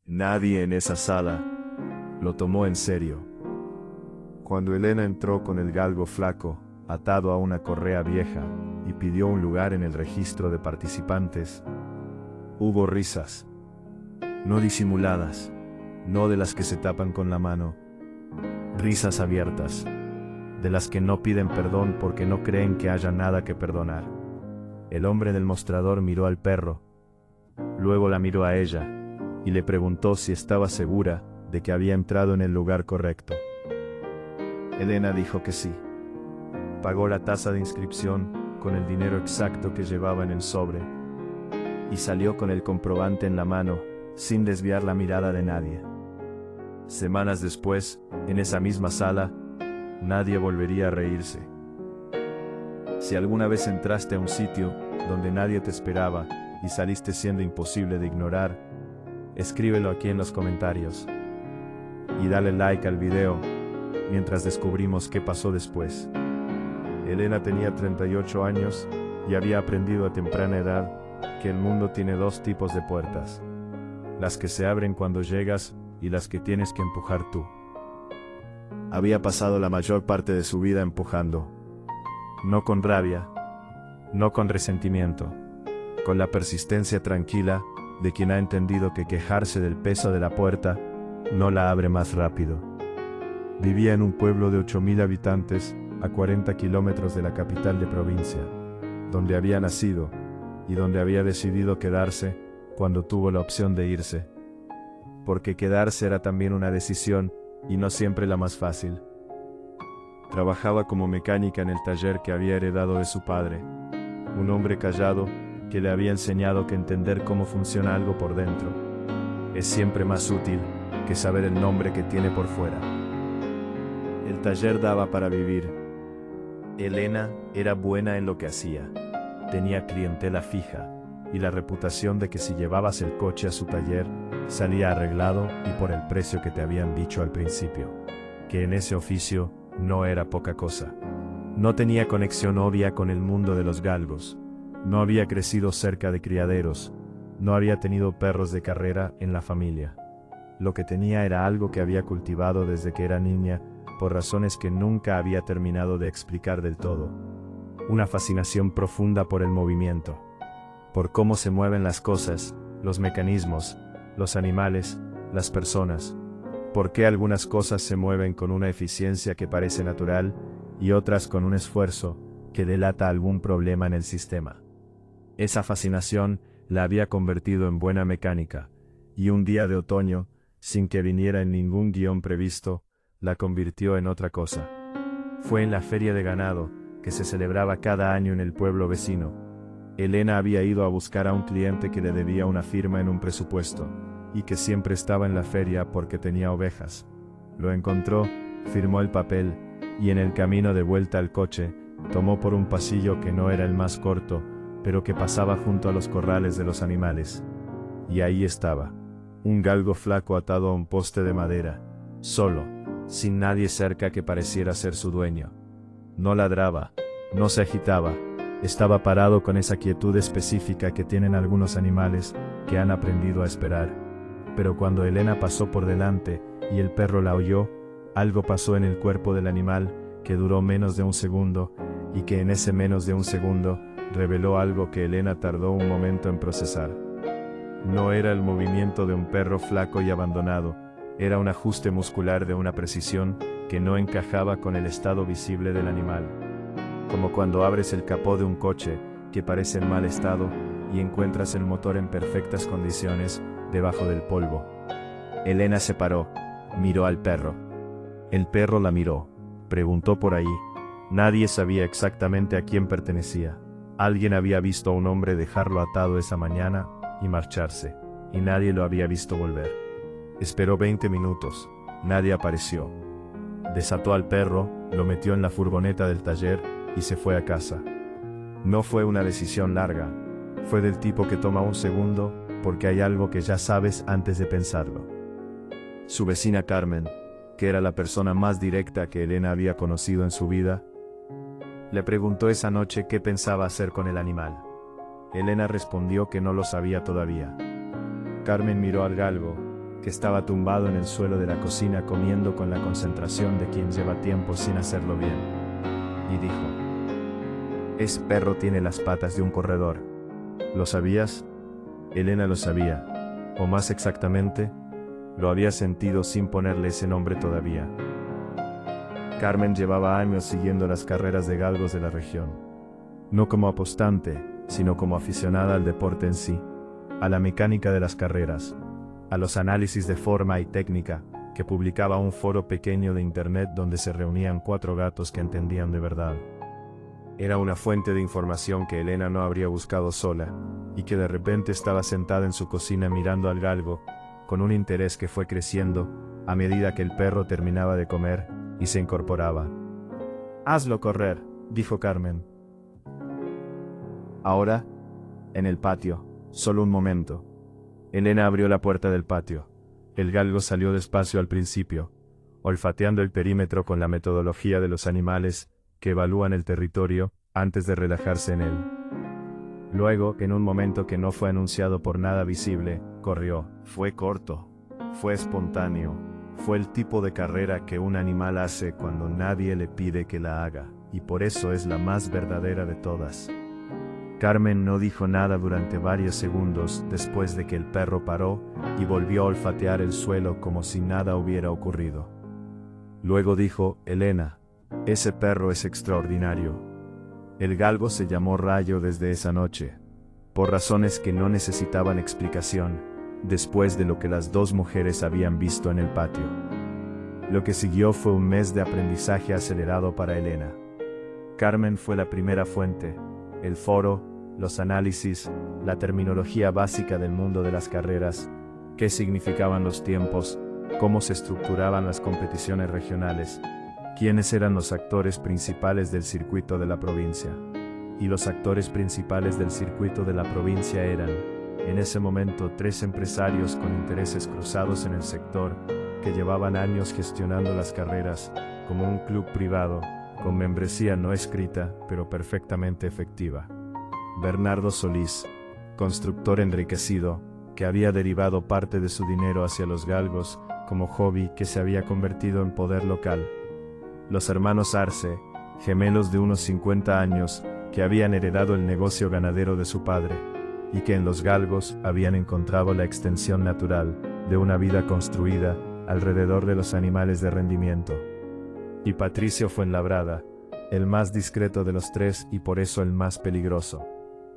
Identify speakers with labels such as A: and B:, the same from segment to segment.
A: Nadie en esa sala lo tomó en serio. Cuando Elena entró con el galgo flaco, atado a una correa vieja, y pidió un lugar en el registro de participantes, hubo risas. No disimuladas, no de las que se tapan con la mano. Risas abiertas, de las que no piden perdón porque no creen que haya nada que perdonar. El hombre del mostrador miró al perro, luego la miró a ella, y le preguntó si estaba segura de que había entrado en el lugar correcto. Elena dijo que sí. Pagó la tasa de inscripción con el dinero exacto que llevaba en el sobre, y salió con el comprobante en la mano, sin desviar la mirada de nadie. Semanas después, en esa misma sala, nadie volvería a reírse. Si alguna vez entraste a un sitio donde nadie te esperaba y saliste siendo imposible de ignorar, escríbelo aquí en los comentarios. Y dale like al video, mientras descubrimos qué pasó después. Elena tenía 38 años y había aprendido a temprana edad que el mundo tiene dos tipos de puertas: las que se abren cuando llegas y las que tienes que empujar tú. Había pasado la mayor parte de su vida empujando, no con rabia, no con resentimiento, con la persistencia tranquila de quien ha entendido que quejarse del peso de la puerta no la abre más rápido. Vivía en un pueblo de 8.000 habitantes a 40 kilómetros de la capital de provincia, donde había nacido y donde había decidido quedarse cuando tuvo la opción de irse. Porque quedarse era también una decisión y no siempre la más fácil. Trabajaba como mecánica en el taller que había heredado de su padre, un hombre callado que le había enseñado que entender cómo funciona algo por dentro es siempre más útil que saber el nombre que tiene por fuera. El taller daba para vivir. Elena era buena en lo que hacía, tenía clientela fija y la reputación de que si llevabas el coche a su taller, salía arreglado y por el precio que te habían dicho al principio, que en ese oficio no era poca cosa. No tenía conexión obvia con el mundo de los galgos, no había crecido cerca de criaderos, no había tenido perros de carrera en la familia. Lo que tenía era algo que había cultivado desde que era niña, por razones que nunca había terminado de explicar del todo. Una fascinación profunda por el movimiento, por cómo se mueven las cosas, los mecanismos, los animales, las personas, por qué algunas cosas se mueven con una eficiencia que parece natural y otras con un esfuerzo que delata algún problema en el sistema. Esa fascinación la había convertido en buena mecánica, y un día de otoño, sin que viniera en ningún guión previsto, la convirtió en otra cosa. Fue en la feria de ganado, que se celebraba cada año en el pueblo vecino. Elena había ido a buscar a un cliente que le debía una firma en un presupuesto, y que siempre estaba en la feria porque tenía ovejas. Lo encontró, firmó el papel, y en el camino de vuelta al coche, tomó por un pasillo que no era el más corto, pero que pasaba junto a los corrales de los animales. Y ahí estaba, un galgo flaco atado a un poste de madera, solo, sin nadie cerca que pareciera ser su dueño. No ladraba, no se agitaba, estaba parado con esa quietud específica que tienen algunos animales que han aprendido a esperar. Pero cuando Elena pasó por delante y el perro la oyó, algo pasó en el cuerpo del animal que duró menos de un segundo, y que en ese menos de un segundo reveló algo que Elena tardó un momento en procesar. No era el movimiento de un perro flaco y abandonado, era un ajuste muscular de una precisión que no encajaba con el estado visible del animal. Como cuando abres el capó de un coche que parece en mal estado y encuentras el motor en perfectas condiciones debajo del polvo. Elena se paró, miró al perro. El perro la miró, preguntó por ahí. Nadie sabía exactamente a quién pertenecía. Alguien había visto a un hombre dejarlo atado esa mañana y marcharse, y nadie lo había visto volver. Esperó 20 minutos, nadie apareció. Desató al perro, lo metió en la furgoneta del taller y se fue a casa. No fue una decisión larga, fue del tipo que toma un segundo porque hay algo que ya sabes antes de pensarlo. Su vecina Carmen, que era la persona más directa que Elena había conocido en su vida, le preguntó esa noche qué pensaba hacer con el animal. Elena respondió que no lo sabía todavía. Carmen miró al galgo, que estaba tumbado en el suelo de la cocina comiendo con la concentración de quien lleva tiempo sin hacerlo bien. Y dijo: «Ese perro tiene las patas de un corredor». ¿Lo sabías? Elena lo sabía, o más exactamente, lo había sentido sin ponerle ese nombre todavía. Carmen llevaba años siguiendo las carreras de galgos de la región. No como apostante, sino como aficionada al deporte en sí, a la mecánica de las carreras, a los análisis de forma y técnica, que publicaba un foro pequeño de internet donde se reunían 4 gatos que entendían de verdad. Era una fuente de información que Elena no habría buscado sola, y que de repente estaba sentada en su cocina mirando al galgo, con un interés que fue creciendo a medida que el perro terminaba de comer y se incorporaba. «Hazlo correr», dijo Carmen. Ahora, en el patio, solo un momento. Elena abrió la puerta del patio. El galgo salió despacio al principio, olfateando el perímetro con la metodología de los animales que evalúan el territorio antes de relajarse en él. Luego, en un momento que no fue anunciado por nada visible, corrió. Fue corto, fue espontáneo, fue el tipo de carrera que un animal hace cuando nadie le pide que la haga, y por eso es la más verdadera de todas. Carmen no dijo nada durante varios segundos después de que el perro paró y volvió a olfatear el suelo como si nada hubiera ocurrido. Luego dijo: «Elena, ese perro es extraordinario». El galgo se llamó Rayo desde esa noche, por razones que no necesitaban explicación, después de lo que las 2 mujeres habían visto en el patio. Lo que siguió fue un mes de aprendizaje acelerado para Elena. Carmen fue la primera fuente, el foro, los análisis, la terminología básica del mundo de las carreras, qué significaban los tiempos, cómo se estructuraban las competiciones regionales, quiénes eran los actores principales del circuito de la provincia. Y los actores principales del circuito de la provincia eran, en ese momento, 3 empresarios con intereses cruzados en el sector, que llevaban años gestionando las carreras como un club privado, con membresía no escrita, pero perfectamente efectiva. Bernardo Solís, constructor enriquecido, que había derivado parte de su dinero hacia los galgos como hobby que se había convertido en poder local. Los hermanos Arce, gemelos de unos 50 años, que habían heredado el negocio ganadero de su padre, y que en los galgos habían encontrado la extensión natural de una vida construida alrededor de los animales de rendimiento. Y Patricio Fuenlabrada, el más discreto de los 3 y por eso el más peligroso.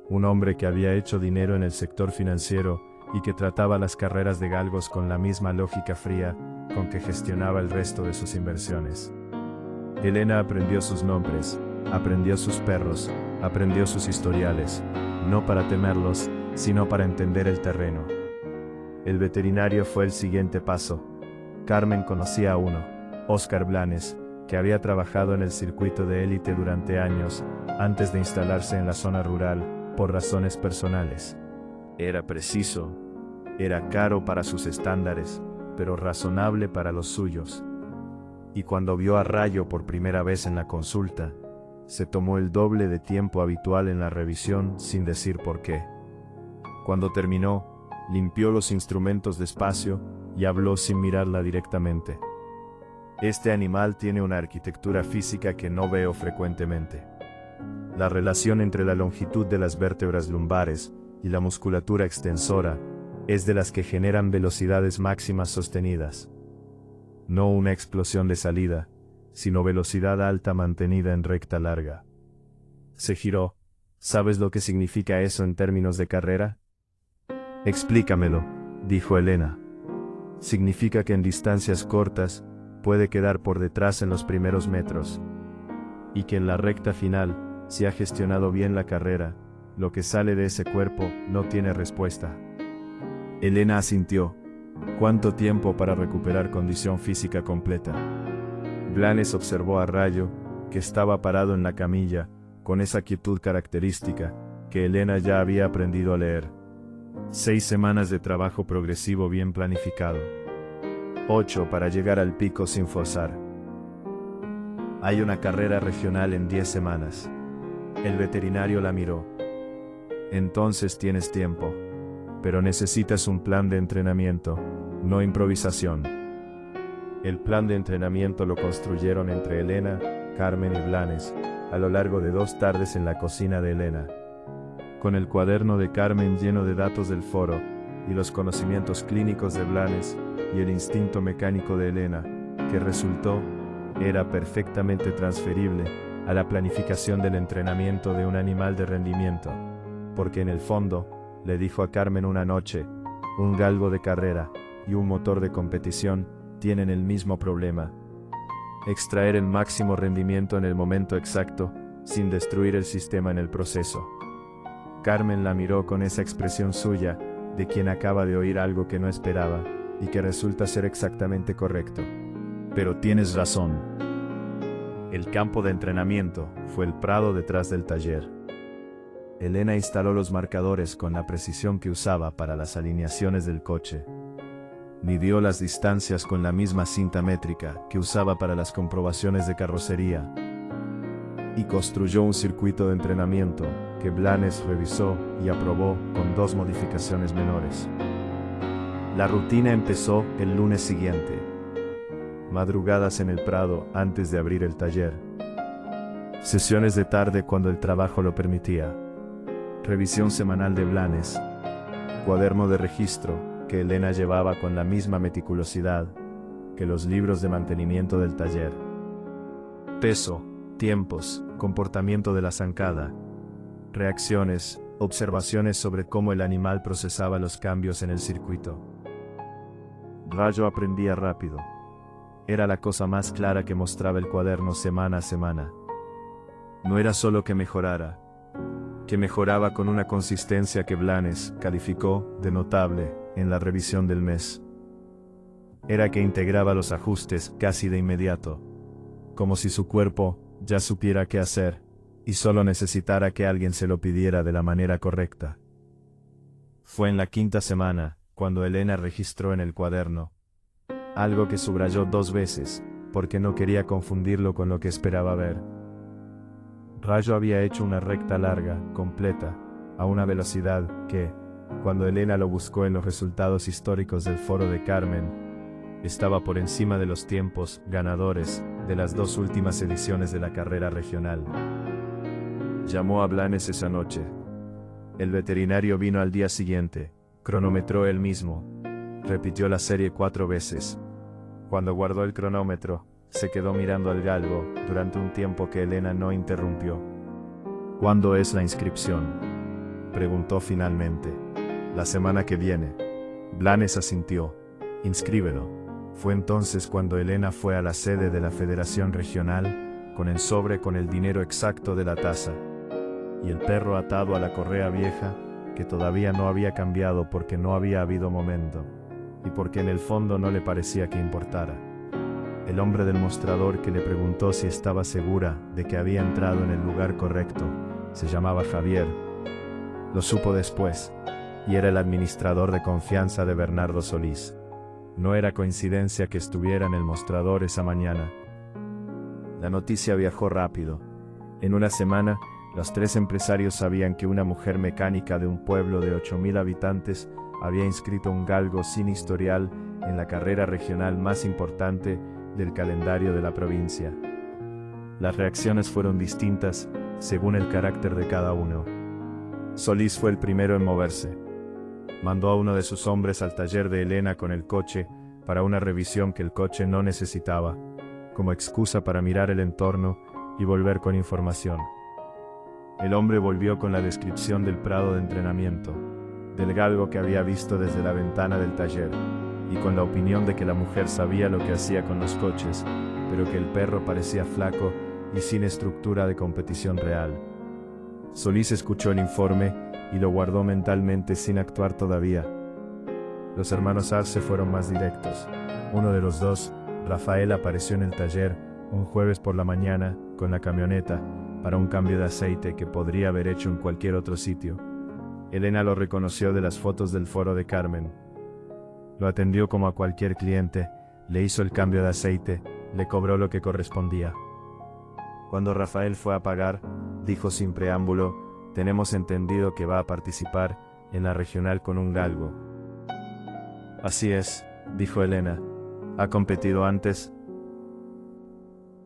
A: Un hombre que había hecho dinero en el sector financiero y que trataba las carreras de galgos con la misma lógica fría con que gestionaba el resto de sus inversiones. Elena aprendió sus nombres, aprendió sus perros, aprendió sus historiales, no para temerlos, sino para entender el terreno. El veterinario fue el siguiente paso. Carmen conocía a uno, Óscar Blanes, que había trabajado en el circuito de élite durante años, antes de instalarse en la zona rural, por razones personales. Era preciso, era caro para sus estándares, pero razonable para los suyos. Y cuando vio a Rayo por primera vez en la consulta, se tomó el doble de tiempo habitual en la revisión sin decir por qué. Cuando terminó, limpió los instrumentos despacio y habló sin mirarla directamente. Este animal tiene una arquitectura física que no veo frecuentemente. La relación entre la longitud de las vértebras lumbares y la musculatura extensora es de las que generan velocidades máximas sostenidas. No una explosión de salida, sino velocidad alta mantenida en recta larga. Se giró. ¿Sabes lo que significa eso en términos de carrera? Explícamelo, dijo Elena. Significa que en distancias cortas puede quedar por detrás en los primeros metros, y que en la recta final, si ha gestionado bien la carrera, lo que sale de ese cuerpo no tiene respuesta. Elena asintió. ¿Cuánto tiempo para recuperar condición física completa? Blanes observó a Rayo, que estaba parado en la camilla, con esa quietud característica, que Elena ya había aprendido a leer. 6 semanas de trabajo progresivo bien planificado. 8 para llegar al pico sin forzar. Hay una carrera regional en 10 semanas. El veterinario la miró. Entonces tienes tiempo, pero necesitas un plan de entrenamiento. no improvisación. El plan de entrenamiento lo construyeron entre Elena, Carmen y Blanes, a lo largo de 2 tardes en la cocina de Elena. Con el cuaderno de Carmen lleno de datos del foro, y los conocimientos clínicos de Blanes, y el instinto mecánico de Elena, que resultó, era perfectamente transferible a la planificación del entrenamiento de un animal de rendimiento, porque en el fondo, le dijo a Carmen una noche, un galgo de carrera y un motor de competición tienen el mismo problema: extraer el máximo rendimiento en el momento exacto, sin destruir el sistema en el proceso. Carmen la miró con esa expresión suya, de quien acaba de oír algo que no esperaba, y que resulta ser exactamente correcto. Pero tienes razón. El campo de entrenamiento fue el prado detrás del taller. Elena instaló los marcadores con la precisión que usaba para las alineaciones del coche. Midió las distancias con la misma cinta métrica que usaba para las comprobaciones de carrocería. Y construyó un circuito de entrenamiento que Blanes revisó y aprobó con 2 modificaciones menores. La rutina empezó el lunes siguiente. Madrugadas en el prado antes de abrir el taller. Sesiones de tarde cuando el trabajo lo permitía. Revisión semanal de Blanes. Cuaderno de registro que Elena llevaba con la misma meticulosidad que los libros de mantenimiento del taller. Peso, tiempos, comportamiento de la zancada, reacciones, observaciones sobre cómo el animal procesaba los cambios en el circuito. Rayo aprendía rápido. Era la cosa más clara que mostraba el cuaderno semana a semana. No era solo que mejoraba con una consistencia que Blanes calificó de notable en la revisión del mes. Era que integraba los ajustes casi de inmediato, como si su cuerpo ya supiera qué hacer, y solo necesitara que alguien se lo pidiera de la manera correcta. Fue en la 5ª semana, cuando Elena registró en el cuaderno algo que subrayó 2 veces, porque no quería confundirlo con lo que esperaba ver. Rayo había hecho una recta larga, completa, a una velocidad que, cuando Elena lo buscó en los resultados históricos del foro de Carmen, estaba por encima de los tiempos ganadores de las 2 últimas ediciones de la carrera regional. Llamó a Blanes esa noche. El veterinario vino al día siguiente, cronometró él mismo, repitió la serie 4 veces. Cuando guardó el cronómetro, se quedó mirando al galgo durante un tiempo que Elena no interrumpió. ¿Cuándo es la inscripción?, preguntó finalmente. La semana que viene. Blanes asintió. Inscríbelo. Fue entonces cuando Elena fue a la sede de la Federación Regional, con el sobre con el dinero exacto de la tasa, y el perro atado a la correa vieja, que todavía no había cambiado porque no había habido momento, y porque en el fondo no le parecía que importara. El hombre del mostrador que le preguntó si estaba segura de que había entrado en el lugar correcto, se llamaba Javier. Lo supo después, y era el administrador de confianza de Bernardo Solís. No era coincidencia que estuviera en el mostrador esa mañana. La noticia viajó rápido. En una semana, los 3 empresarios sabían que una mujer mecánica de un pueblo de 8.000 habitantes había inscrito un galgo sin historial en la carrera regional más importante del calendario de la provincia. Las reacciones fueron distintas según el carácter de cada uno. Solís fue el primero en moverse. Mandó a uno de sus hombres al taller de Elena con el coche para una revisión que el coche no necesitaba, como excusa para mirar el entorno y volver con información. El hombre volvió con la descripción del prado de entrenamiento, del galgo que había visto desde la ventana del taller, y con la opinión de que la mujer sabía lo que hacía con los coches, pero que el perro parecía flaco y sin estructura de competición real. Solís escuchó el informe y lo guardó mentalmente sin actuar todavía. Los hermanos Arce fueron más directos. Uno de los 2, Rafael, apareció en el taller un jueves por la mañana con la camioneta para un cambio de aceite que podría haber hecho en cualquier otro sitio. Elena lo reconoció de las fotos del foro de Carmen. Lo atendió como a cualquier cliente, le hizo el cambio de aceite, le cobró lo que correspondía. Cuando Rafael fue a pagar, dijo sin preámbulo: tenemos entendido que va a participar en la regional con un galgo. Así es, dijo Elena. ¿Ha competido antes?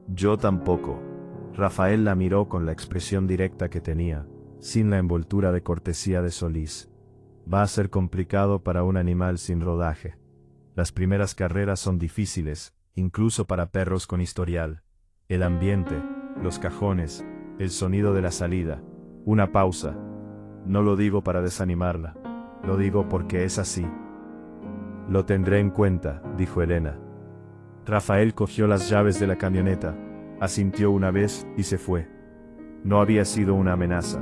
A: Yo tampoco. Rafael la miró con la expresión directa que tenía, sin la envoltura de cortesía de Solís. Va a ser complicado para un animal sin rodaje. Las primeras carreras son difíciles, incluso para perros con historial. El ambiente, los cajones, el sonido de la salida, una pausa. No lo digo para desanimarla, lo digo porque es así. Lo tendré en cuenta, dijo Elena. Rafael cogió las llaves de la camioneta, asintió una vez y se fue. No había sido una amenaza,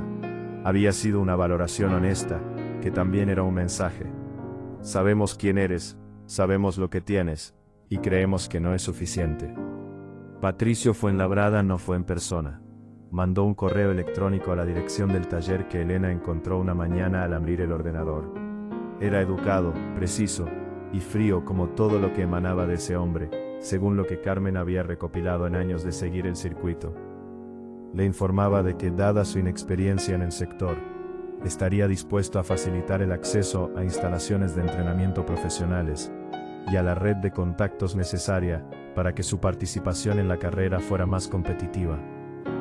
A: había sido una valoración honesta, que también era un mensaje. Sabemos quién eres, sabemos lo que tienes, y creemos que no es suficiente. Patricio Fuenlabrada no fue en persona. Mandó un correo electrónico a la dirección del taller que Elena encontró una mañana al abrir el ordenador. Era educado, preciso y frío como todo lo que emanaba de ese hombre, según lo que Carmen había recopilado en años de seguir el circuito. Le informaba de que, dada su inexperiencia en el sector, estaría dispuesto a facilitar el acceso a instalaciones de entrenamiento profesionales y a la red de contactos necesaria para que su participación en la carrera fuera más competitiva,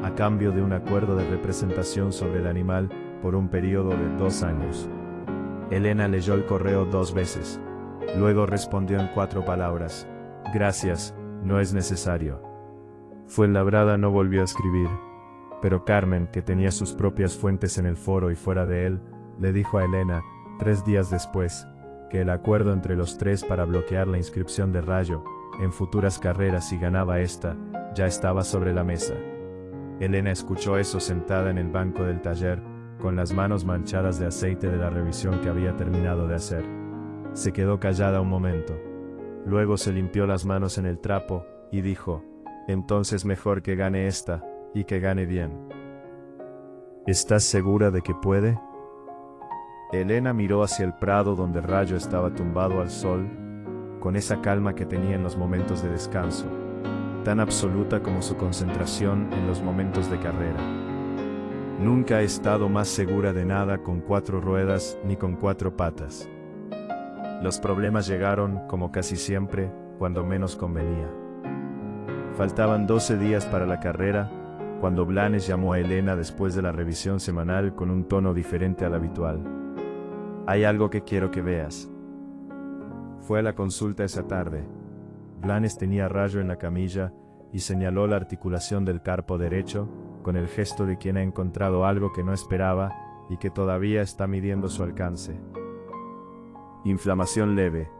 A: a cambio de un acuerdo de representación sobre el animal por un periodo de 2 años. Elena leyó el correo 2 veces. Luego respondió en 4 palabras: «Gracias, no es necesario». Fuenlabrada no volvió a escribir, pero Carmen, que tenía sus propias fuentes en el foro y fuera de él, le dijo a Elena, 3 días después, que el acuerdo entre los 3 para bloquear la inscripción de Rayo en futuras carreras si ganaba esta, ya estaba sobre la mesa. Elena escuchó eso sentada en el banco del taller, con las manos manchadas de aceite de la revisión que había terminado de hacer. Se quedó callada un momento. Luego se limpió las manos en el trapo y dijo: «Entonces mejor que gane esta, y que gane bien». «¿Estás segura de que puede?». Elena miró hacia el prado donde Rayo estaba tumbado al sol, con esa calma que tenía en los momentos de descanso, tan absoluta como su concentración en los momentos de carrera. Nunca he estado más segura de nada con 4 ruedas ni con 4 patas. Los problemas llegaron, como casi siempre, cuando menos convenía. Faltaban 12 días para la carrera, cuando Blanes llamó a Elena después de la revisión semanal con un tono diferente al habitual. «Hay algo que quiero que veas». Fue a la consulta esa tarde. Blanes tenía a Rayo en la camilla y señaló la articulación del carpo derecho, con el gesto de quien ha encontrado algo que no esperaba y que todavía está midiendo su alcance. «Inflamación leve.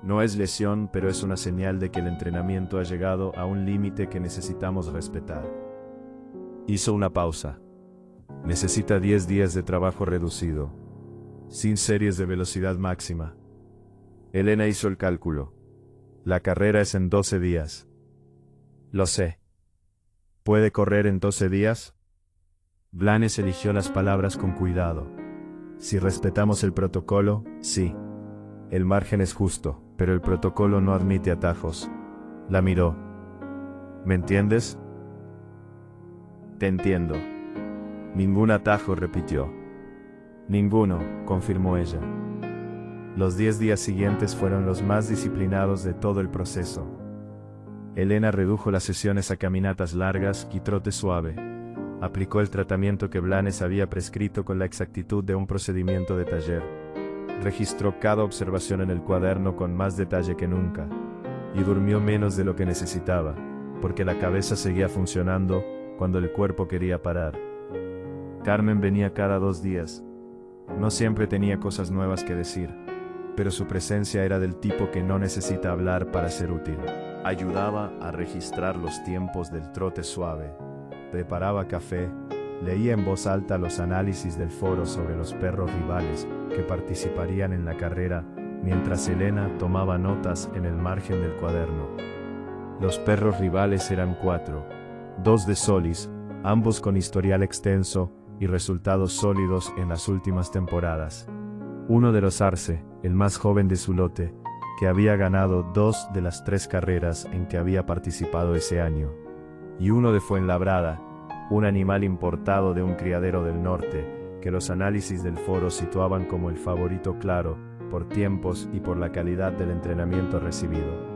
A: No es lesión, pero es una señal de que el entrenamiento ha llegado a un límite que necesitamos respetar». Hizo una pausa. «Necesita 10 días de trabajo reducido, sin series de velocidad máxima». Elena hizo el cálculo. «La carrera es en 12 días». «Lo sé». «¿Puede correr en 12 días?» Blanes eligió las palabras con cuidado. «Si respetamos el protocolo, sí. El margen es justo, pero el protocolo no admite atajos». La miró. «¿Me entiendes?» «Te entiendo». «Ningún atajo», repitió. «Ninguno», confirmó ella. Los 10 días siguientes fueron los más disciplinados de todo el proceso. Elena redujo las sesiones a caminatas largas y trote suave. Aplicó el tratamiento que Blanes había prescrito con la exactitud de un procedimiento de taller. Registró cada observación en el cuaderno con más detalle que nunca, y durmió menos de lo que necesitaba, porque la cabeza seguía funcionando cuando el cuerpo quería parar. Carmen venía cada 2 días. No siempre tenía cosas nuevas que decir, pero su presencia era del tipo que no necesita hablar para ser útil. Ayudaba a registrar los tiempos del trote suave, preparaba café, leía en voz alta los análisis del foro sobre los perros rivales que participarían en la carrera, mientras Elena tomaba notas en el margen del cuaderno. Los perros rivales eran 4, 2 de Solís, ambos con historial extenso y resultados sólidos en las últimas temporadas. Uno de los Arce, el más joven de su lote, que había ganado 2 de las 3 carreras en que había participado ese año, y uno de Fuenlabrada, un animal importado de un criadero del norte, que los análisis del foro situaban como el favorito claro por tiempos y por la calidad del entrenamiento recibido.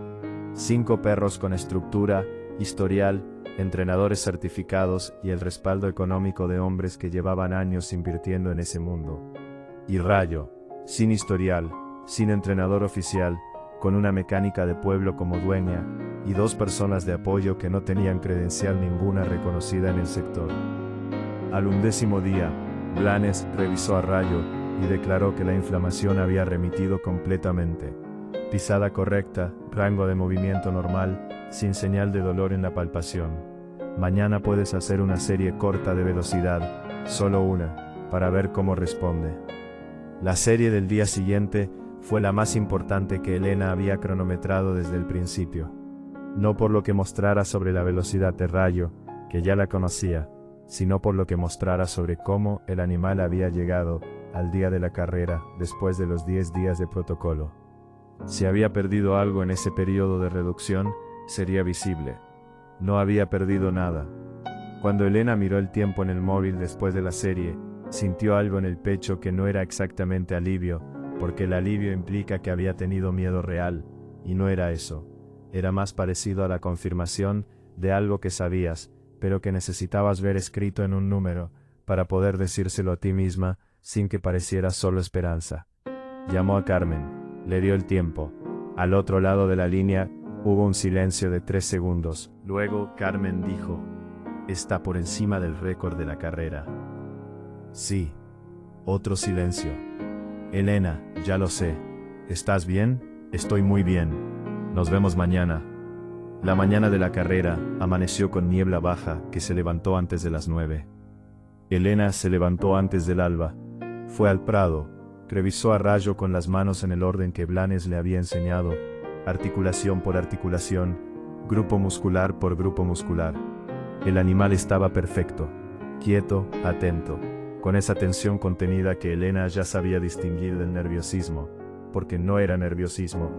A: 5 perros con estructura, historial, entrenadores certificados y el respaldo económico de hombres que llevaban años invirtiendo en ese mundo. Y Rayo, sin historial, sin entrenador oficial, con una mecánica de pueblo como dueña, y 2 personas de apoyo que no tenían credencial ninguna reconocida en el sector. Al 11º día, Blanes revisó a Rayo y declaró que la inflamación había remitido completamente. Pisada correcta, rango de movimiento normal, sin señal de dolor en la palpación. Mañana puedes hacer una serie corta de velocidad, solo una, para ver cómo responde. La serie del día siguiente fue la más importante que Elena había cronometrado desde el principio. No por lo que mostrara sobre la velocidad de Rayo, que ya la conocía, sino por lo que mostrara sobre cómo el animal había llegado al día de la carrera después de los 10 días de protocolo. Si había perdido algo en ese periodo de reducción, sería visible. No había perdido nada. Cuando Elena miró el tiempo en el móvil después de la serie, sintió algo en el pecho que no era exactamente alivio, porque el alivio implica que había tenido miedo real, y no era eso. Era más parecido a la confirmación de algo que sabías, pero que necesitabas ver escrito en un número, para poder decírselo a ti misma, sin que pareciera solo esperanza. Llamó a Carmen, le dio el tiempo. Al otro lado de la línea, hubo un silencio de 3 segundos. Luego, Carmen dijo, «Está por encima del récord de la carrera». Sí. Otro silencio. «Elena, ya lo sé. ¿Estás bien?» «Estoy muy bien. Nos vemos mañana». La mañana de la carrera amaneció con niebla baja que se levantó antes de las 9. Elena se levantó antes del alba. Fue al prado, revisó a Rayo con las manos en el orden que Blanes le había enseñado, articulación por articulación, grupo muscular por grupo muscular. El animal estaba perfecto, quieto, atento, con esa tensión contenida que Elena ya sabía distinguir del nerviosismo, porque no era nerviosismo,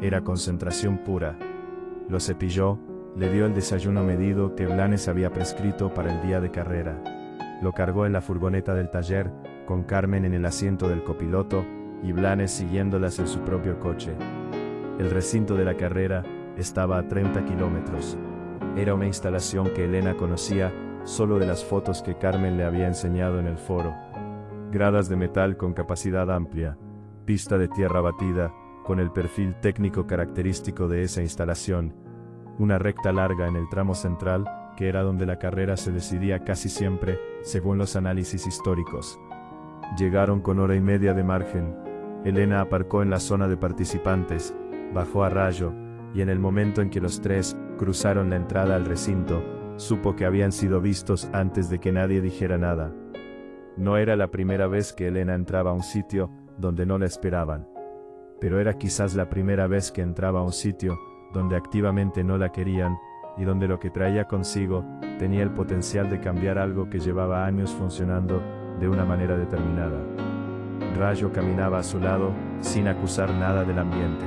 A: era concentración pura. Lo cepilló, le dio el desayuno medido que Blanes había prescrito para el día de carrera. Lo cargó en la furgoneta del taller, con Carmen en el asiento del copiloto y Blanes siguiéndolas en su propio coche. El recinto de la carrera estaba a 30 kilómetros. Era una instalación que Elena conocía solo de las fotos que Carmen le había enseñado en el foro. Gradas de metal con capacidad amplia, pista de tierra batida, con el perfil técnico característico de esa instalación, una recta larga en el tramo central, que era donde la carrera se decidía casi siempre, según los análisis históricos. Llegaron con 1 hora y media de margen. Elena aparcó en la zona de participantes, bajó a Rayo, y en el momento en que los 3 cruzaron la entrada al recinto, supo que habían sido vistos antes de que nadie dijera nada. No era la primera vez que Elena entraba a un sitio donde no la esperaban, pero era quizás la primera vez que entraba a un sitio donde activamente no la querían y donde lo que traía consigo tenía el potencial de cambiar algo que llevaba años funcionando de una manera determinada. Rayo caminaba a su lado sin acusar nada del ambiente.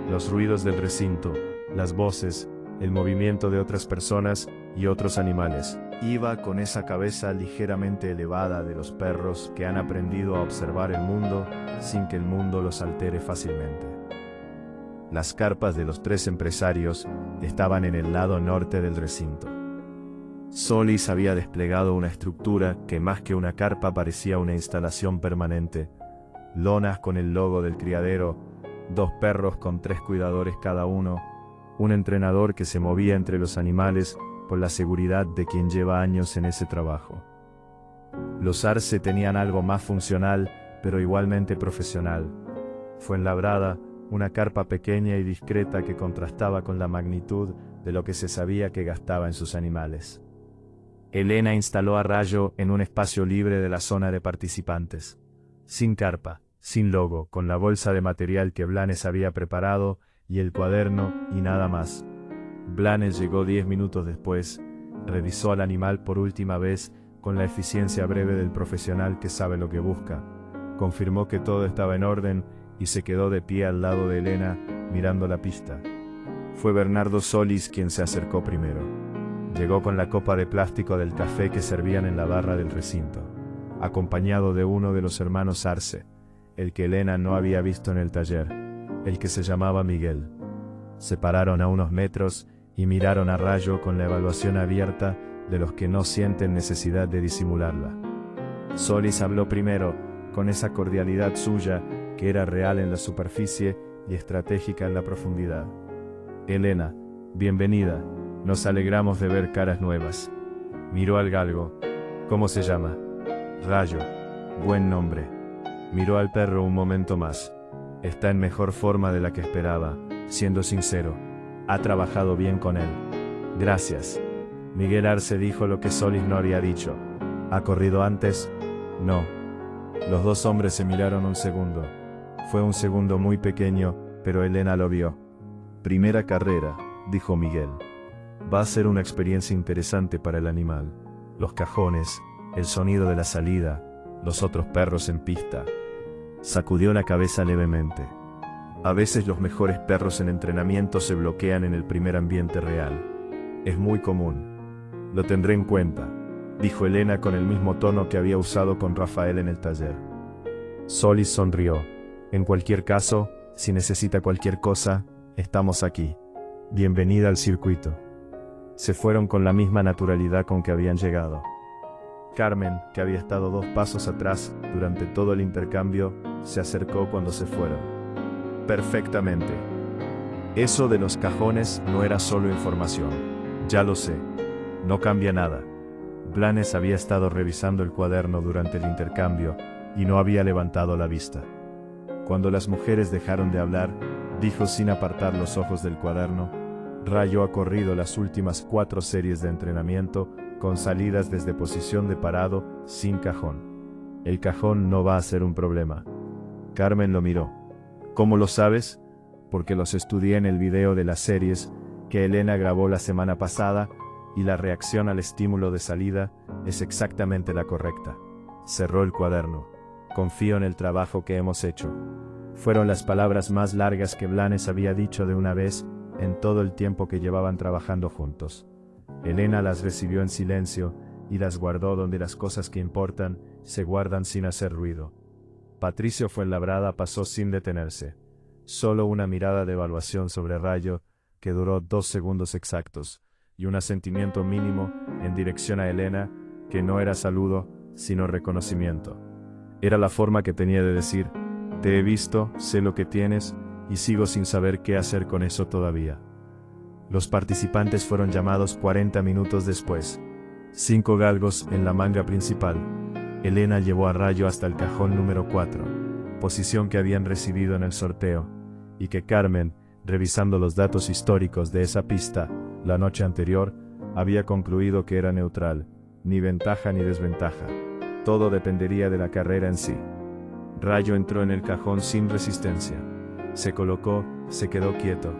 A: Los ruidos del recinto, las voces, el movimiento de otras personas y otros animales. Iba con esa cabeza ligeramente elevada de los perros que han aprendido a observar el mundo sin que el mundo los altere fácilmente. Las carpas de los 3 empresarios estaban en el lado norte del recinto. Solis había desplegado una estructura que más que una carpa parecía una instalación permanente. Lonas con el logo del criadero, 2 perros con 3 cuidadores cada uno, un entrenador que se movía entre los animales con la seguridad de quien lleva años en ese trabajo. Los Arce tenían algo más funcional, pero igualmente profesional. Fuenlabrada, una carpa pequeña y discreta que contrastaba con la magnitud de lo que se sabía que gastaba en sus animales. Elena instaló a Rayo en un espacio libre de la zona de participantes. Sin carpa, sin logo, con la bolsa de material que Blanes había preparado y el cuaderno y nada más. Blanes llegó 10 minutos después, revisó al animal por última vez con la eficiencia breve del profesional que sabe lo que busca, confirmó que todo estaba en orden y se quedó de pie al lado de Elena mirando la pista. Fue Bernardo Solis quien se acercó primero. Llegó con la copa de plástico del café que servían en la barra del recinto, acompañado de uno de los hermanos Arce, el que Elena no había visto en el taller, el que se llamaba Miguel. Se pararon a unos metros y miraron a Rayo con la evaluación abierta de los que no sienten necesidad de disimularla. Solís habló primero, con esa cordialidad suya que era real en la superficie y estratégica en la profundidad. Elena, bienvenida, nos alegramos de ver caras nuevas. Miró al galgo. ¿Cómo se llama? Rayo. Buen nombre. Miró al perro un momento más. Está en mejor forma de la que esperaba, siendo sincero. Ha trabajado bien con él. Gracias. Miguel Arce dijo lo que Solís no había dicho. ¿Ha corrido antes? No. Los dos hombres se miraron un segundo. Fue un segundo muy pequeño, pero Elena lo vio. Primera carrera, dijo Miguel. Va a ser una experiencia interesante para el animal. Los cajones, el sonido de la salida, los otros perros en pista. Sacudió la cabeza levemente. A veces los mejores perros en entrenamiento se bloquean en el primer ambiente real. Es muy común. Lo tendré en cuenta, dijo Elena con el mismo tono que había usado con Rafael en el taller. Solís sonrió. En cualquier caso, si necesita cualquier cosa, estamos aquí. Bienvenida al circuito. Se fueron con la misma naturalidad con que habían llegado. Carmen, que había estado 2 pasos atrás durante todo el intercambio, se acercó cuando se fueron. Perfectamente. Eso de los cajones no era solo información. Ya lo sé. No cambia nada. Blanes había estado revisando el cuaderno durante el intercambio y no había levantado la vista. Cuando las mujeres dejaron de hablar, dijo sin apartar los ojos del cuaderno: Rayo ha corrido las últimas 4 series de entrenamiento con salidas desde posición de parado, sin cajón. El cajón no va a ser un problema. Carmen lo miró. ¿Cómo lo sabes? Porque los estudié en el video de las series que Elena grabó la semana pasada y la reacción al estímulo de salida es exactamente la correcta. Cerró el cuaderno. Confío en el trabajo que hemos hecho. Fueron las palabras más largas que Blanes había dicho de una vez en todo el tiempo que llevaban trabajando juntos. Elena las recibió en silencio y las guardó donde las cosas que importan se guardan sin hacer ruido. Patricio Fuenlabrada pasó sin detenerse. Solo una mirada de evaluación sobre Rayo, que duró 2 segundos exactos, y un asentimiento mínimo en dirección a Elena, que no era saludo, sino reconocimiento. Era la forma que tenía de decir: te he visto, sé lo que tienes, y sigo sin saber qué hacer con eso todavía. Los participantes fueron llamados 40 minutos después. 5 galgos en la manga principal. Elena llevó a Rayo hasta el cajón número 4, posición que habían recibido en el sorteo, y que Carmen, revisando los datos históricos de esa pista, la noche anterior, había concluido que era neutral, ni ventaja ni desventaja. Todo dependería de la carrera en sí. Rayo entró en el cajón sin resistencia. Se colocó, se quedó quieto.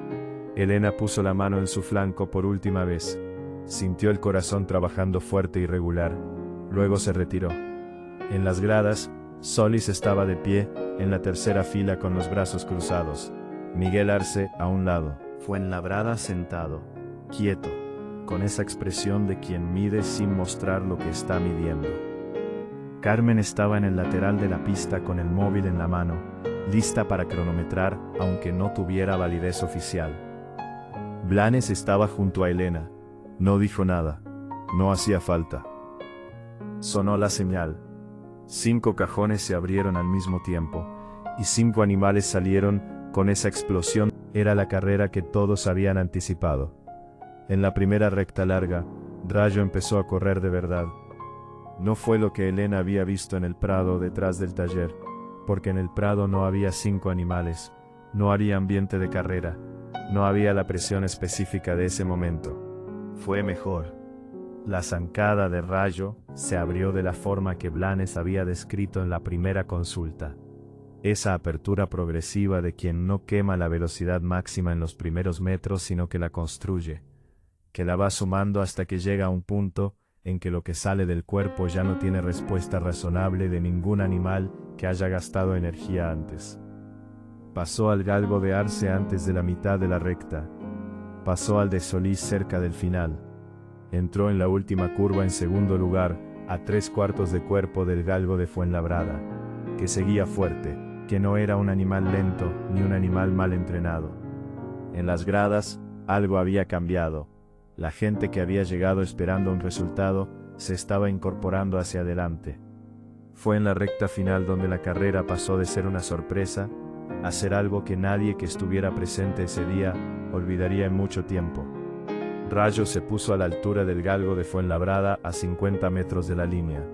A: Elena puso la mano en su flanco por última vez. Sintió el corazón trabajando fuerte y regular. Luego se retiró. En las gradas, Solís estaba de pie, en la tercera fila con los brazos cruzados. Miguel Arce a un lado. Fuenlabrada sentado, quieto, con esa expresión de quien mide sin mostrar lo que está midiendo. Carmen estaba en el lateral de la pista con el móvil en la mano, lista para cronometrar, aunque no tuviera validez oficial. Blanes estaba junto a Elena. No dijo nada. No hacía falta. Sonó la señal. 5 cajones se abrieron al mismo tiempo, y 5 animales salieron con esa explosión. Era la carrera que todos habían anticipado. En la primera recta larga, Rayo empezó a correr de verdad. No fue lo que Elena había visto en el prado detrás del taller, porque en el prado no había 5 animales, no había ambiente de carrera, no había la presión específica de ese momento. Fue mejor. La zancada de Rayo se abrió de la forma que Blanes había descrito en la primera consulta. Esa apertura progresiva de quien no quema la velocidad máxima en los primeros metros, sino que la construye, que la va sumando hasta que llega a un punto en que lo que sale del cuerpo ya no tiene respuesta razonable de ningún animal que haya gastado energía antes. Pasó al galgo de Arce antes de la mitad de la recta. Pasó al de Solís cerca del final. Entró en la última curva en segundo lugar, a 3/4 de cuerpo del galgo de Fuenlabrada, que seguía fuerte, que no era un animal lento ni un animal mal entrenado. En las gradas, algo había cambiado. La gente que había llegado esperando un resultado se estaba incorporando hacia adelante. Fue en la recta final donde la carrera pasó de ser una sorpresa a ser algo que nadie que estuviera presente ese día olvidaría en mucho tiempo. Rayo se puso a la altura del galgo de Fuenlabrada a 50 metros de la línea.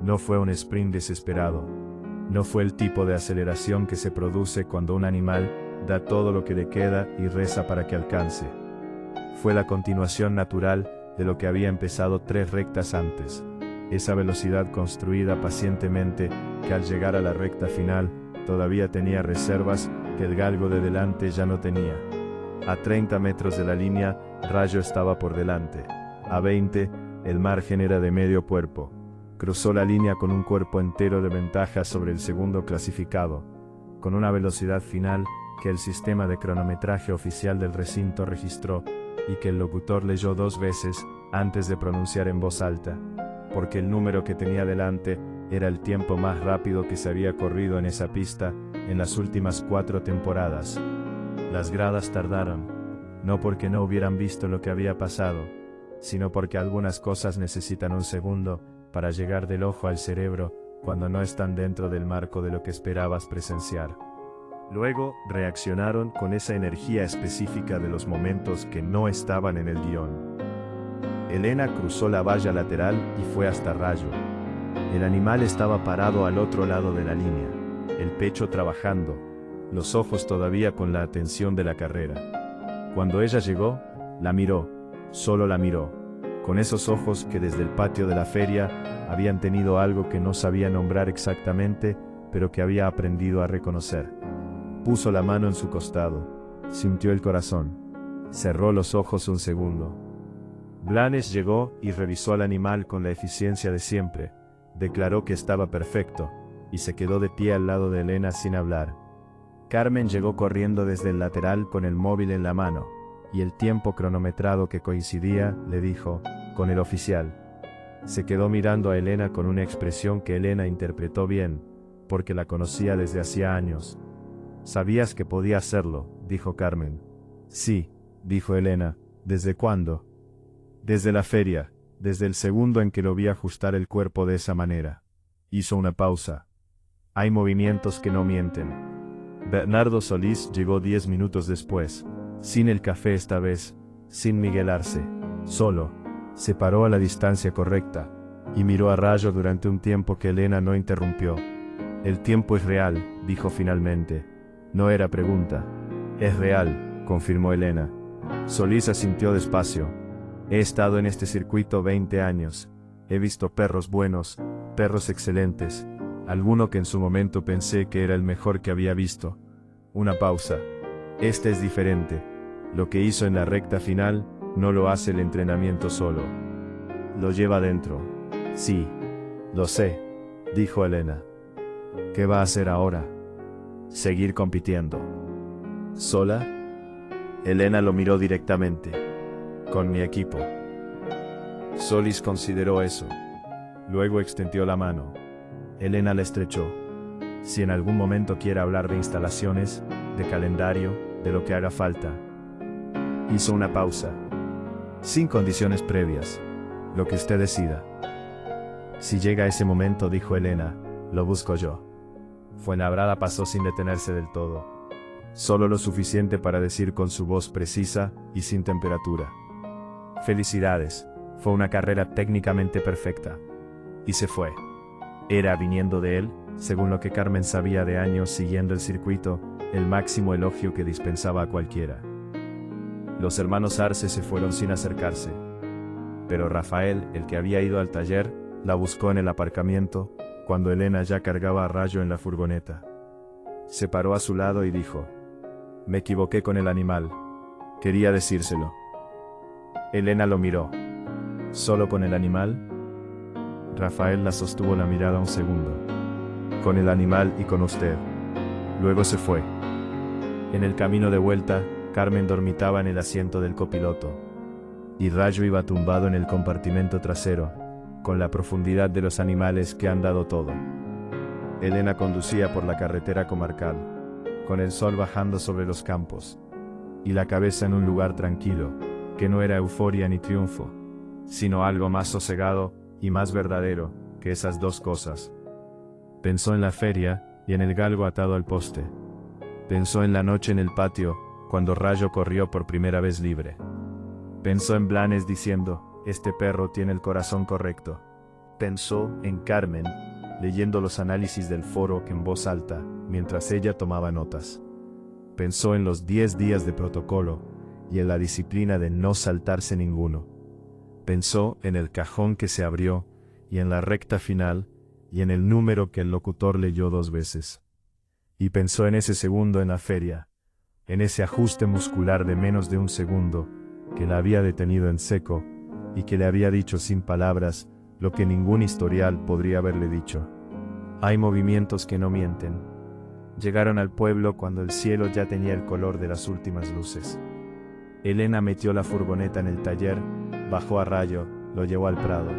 A: No fue un sprint desesperado. No fue el tipo de aceleración que se produce cuando un animal da todo lo que le queda y reza para que alcance. Fue la continuación natural de lo que había empezado 3 rectas antes. Esa velocidad construida pacientemente que al llegar a la recta final todavía tenía reservas que el galgo de delante ya no tenía. A 30 metros de la línea, Rayo estaba por delante. A 20, el margen era de medio cuerpo. Cruzó la línea con un cuerpo entero de ventaja sobre el segundo clasificado, con una velocidad final que el sistema de cronometraje oficial del recinto registró y que el locutor leyó 2 veces antes de pronunciar en voz alta, porque el número que tenía delante era el tiempo más rápido que se había corrido en esa pista en las últimas 4 temporadas. Las gradas tardaron, no porque no hubieran visto lo que había pasado, sino porque algunas cosas necesitan un segundo para llegar del ojo al cerebro cuando no están dentro del marco de lo que esperabas presenciar. Luego reaccionaron con esa energía específica de los momentos que no estaban en el guión. Elena cruzó la valla lateral y fue hasta Rayo. El animal estaba parado al otro lado de la línea, el pecho trabajando, los ojos todavía con la atención de la carrera. Cuando ella llegó, la miró, solo la miró, con esos ojos que desde el patio de la feria habían tenido algo que no sabía nombrar exactamente, pero que había aprendido a reconocer. Puso la mano en su costado, sintió el corazón, cerró los ojos un segundo. Blanes llegó y revisó al animal con la eficiencia de siempre, declaró que estaba perfecto, y se quedó de pie al lado de Elena sin hablar. Carmen llegó corriendo desde el lateral con el móvil en la mano, y el tiempo cronometrado que coincidía, le dijo, con el oficial. Se quedó mirando a Elena con una expresión que Elena interpretó bien, porque la conocía desde hacía años. «Sabías que podía hacerlo», dijo Carmen. «Sí», dijo Elena. «¿Desde cuándo?» «Desde la feria, desde el segundo en que lo vi ajustar el cuerpo de esa manera». Hizo una pausa. «Hay movimientos que no mienten». Bernardo Solís llegó 10 minutos después, sin el café esta vez, sin Miguel Arce, solo. Se paró a la distancia correcta, y miró a Rayo durante un tiempo que Elena no interrumpió. «El tiempo es real», dijo finalmente. No era pregunta. «Es real», confirmó Elena. Solís asintió despacio. «He estado en este circuito 20 años. He visto perros buenos, perros excelentes, alguno que en su momento pensé que era el mejor que había visto». Una pausa. «Este es diferente. Lo que hizo en la recta final no lo hace el entrenamiento solo. Lo lleva dentro». «Sí, lo sé», dijo Elena. «¿Qué va a hacer ahora?» «Seguir compitiendo». «¿Sola?» Elena lo miró directamente. «Con mi equipo». Solís consideró eso. Luego extendió la mano. Elena la estrechó. «Si en algún momento quiere hablar de instalaciones, de calendario, de lo que haga falta». Hizo una pausa. «Sin condiciones previas. Lo que usted decida». «Si llega ese momento», dijo Elena, «lo busco yo». Fuenlabrada pasó sin detenerse del todo. Solo lo suficiente para decir con su voz precisa y sin temperatura: «Felicidades, fue una carrera técnicamente perfecta». Y se fue. Era, viniendo de él, según lo que Carmen sabía de años siguiendo el circuito, el máximo elogio que dispensaba a cualquiera. Los hermanos Arce se fueron sin acercarse. Pero Rafael, el que había ido al taller, la buscó en el aparcamiento, cuando Elena ya cargaba a Rayo en la furgoneta. Se paró a su lado y dijo: «Me equivoqué con el animal. Quería decírselo». Elena lo miró. «¿Solo con el animal?» Rafael la sostuvo la mirada un segundo. «Con el animal y con usted». Luego se fue. En el camino de vuelta, Carmen dormitaba en el asiento del copiloto, y Rayo iba tumbado en el compartimento trasero, con la profundidad de los animales que han dado todo. Elena conducía por la carretera comarcal, con el sol bajando sobre los campos, y la cabeza en un lugar tranquilo, que no era euforia ni triunfo, sino algo más sosegado y más verdadero que esas dos cosas. Pensó en la feria y en el galgo atado al poste. Pensó en la noche en el patio, cuando Rayo corrió por primera vez libre. Pensó en Blanes diciendo, este perro tiene el corazón correcto. Pensó en Carmen, leyendo los análisis del foro en voz alta, mientras ella tomaba notas. Pensó en los 10 días de protocolo, y en la disciplina de no saltarse ninguno. Pensó en el cajón que se abrió, y en la recta final, y en el número que el locutor leyó 2 veces. Y pensó en ese segundo en la feria, en ese ajuste muscular de menos de un segundo, que la había detenido en seco, y que le había dicho sin palabras lo que ningún historial podría haberle dicho. Hay movimientos que no mienten. Llegaron al pueblo cuando el cielo ya tenía el color de las últimas luces. Elena metió la furgoneta en el taller, bajó a Rayo, lo llevó al prado.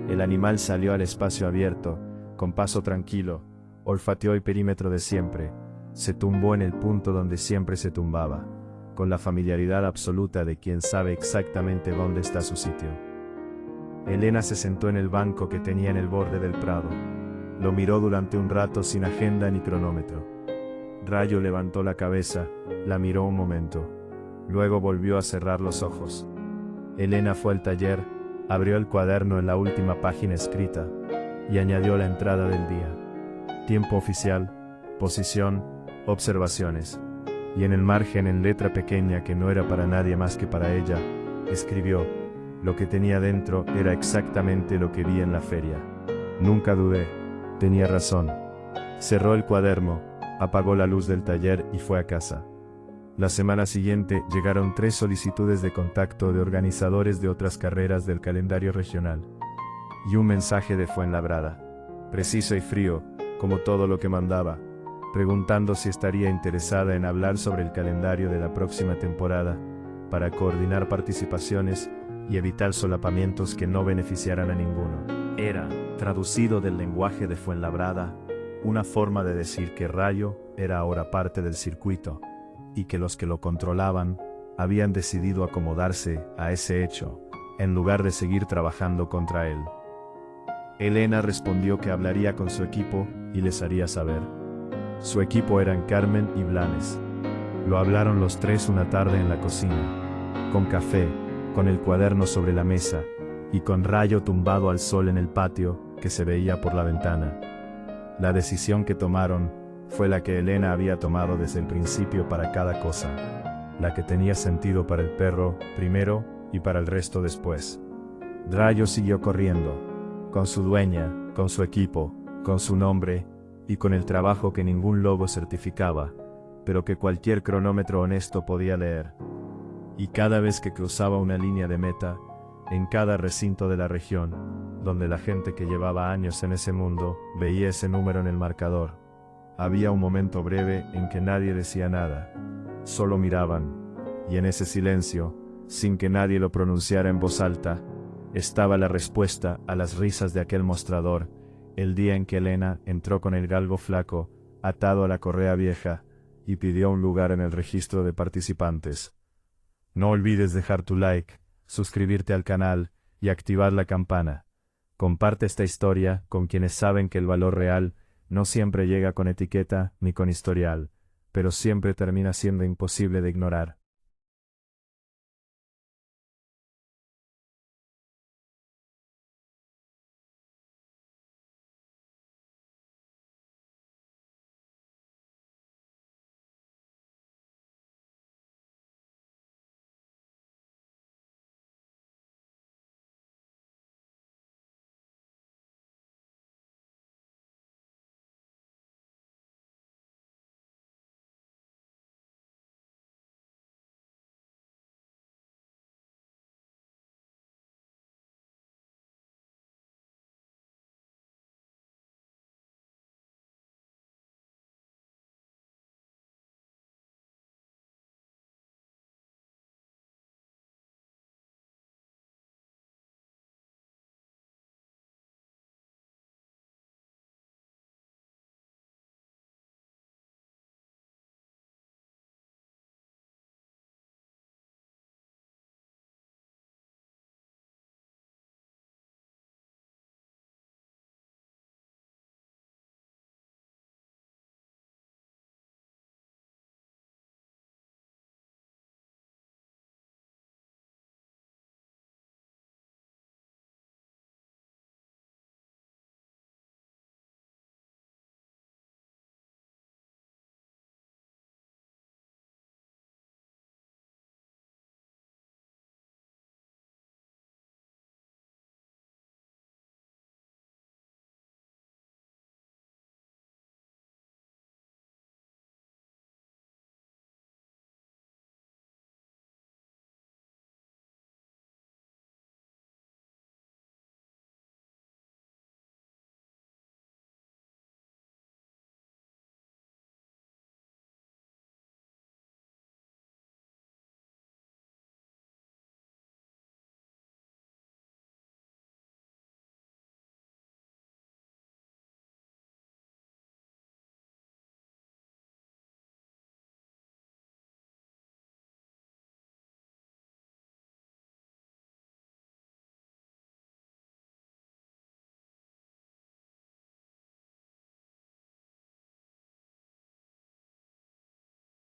A: El animal salió al espacio abierto, con paso tranquilo, olfateó el perímetro de siempre, se tumbó en el punto donde siempre se tumbaba, con la familiaridad absoluta de quien sabe exactamente dónde está su sitio. Elena se sentó en el banco que tenía en el borde del prado. Lo miró durante un rato sin agenda ni cronómetro. Rayo levantó la cabeza, la miró un momento. Luego volvió a cerrar los ojos. Elena fue al taller, abrió el cuaderno en la última página escrita y añadió la entrada del día. Tiempo oficial, posición, observaciones. Y en el margen, en letra pequeña que no era para nadie más que para ella, escribió: lo que tenía dentro era exactamente lo que vi en la feria. Nunca dudé, tenía razón. Cerró el cuaderno, apagó la luz del taller y fue a casa. La semana siguiente llegaron 3 solicitudes de contacto de organizadores de otras carreras del calendario regional. Y un mensaje de Fuenlabrada, preciso y frío, como todo lo que mandaba, preguntando si estaría interesada en hablar sobre el calendario de la próxima temporada, para coordinar participaciones y evitar solapamientos que no beneficiaran a ninguno. Era, traducido del lenguaje de Fuenlabrada, una forma de decir que Rayo era ahora parte del circuito, y que los que lo controlaban habían decidido acomodarse a ese hecho, en lugar de seguir trabajando contra él. Elena respondió que hablaría con su equipo y les haría saber. Su equipo eran Carmen y Blanes. Lo hablaron los 3 una tarde en la cocina, con café, con el cuaderno sobre la mesa, y con Rayo tumbado al sol en el patio que se veía por la ventana. La decisión que tomaron fue la que Elena había tomado desde el principio para cada cosa, la que tenía sentido para el perro primero y para el resto después. Rayo siguió corriendo, con su dueña, con su equipo, con su nombre, y con el trabajo que ningún logo certificaba, pero que cualquier cronómetro honesto podía leer. Y cada vez que cruzaba una línea de meta, en cada recinto de la región, donde la gente que llevaba años en ese mundo veía ese número en el marcador, había un momento breve en que nadie decía nada, solo miraban, y en ese silencio, sin que nadie lo pronunciara en voz alta, estaba la respuesta a las risas de aquel mostrador, el día en que Elena entró con el galgo flaco, atado a la correa vieja, y pidió un lugar en el registro de participantes. No olvides dejar tu like, suscribirte al canal y activar la campana. Comparte esta historia con quienes saben que el valor real no siempre llega con etiqueta ni con historial, pero siempre termina siendo imposible de ignorar.